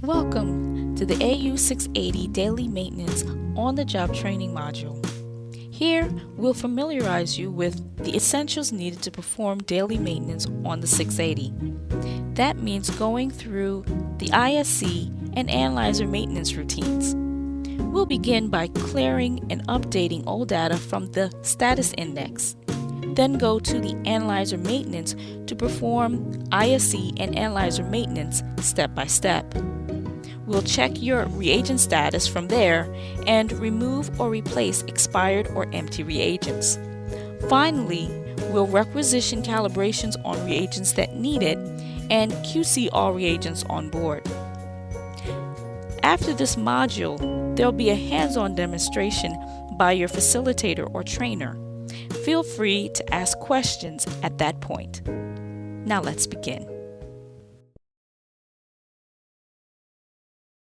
Welcome to the AU680 Daily Maintenance on-the-Job Training Module. Here, we'll familiarize you with the essentials needed to perform daily maintenance on the 680. That means going through the ISC and analyzer maintenance routines. We'll begin by clearing and updating old data from the status index. Then go to the analyzer maintenance to perform ISC and analyzer maintenance step by step. We'll check your reagent status from there and remove or replace expired or empty reagents. Finally, we'll requisition calibrations on reagents that need it and QC all reagents on board. After this module, there'll be a hands-on demonstration by your facilitator or trainer. Feel free to ask questions at that point. Now let's begin.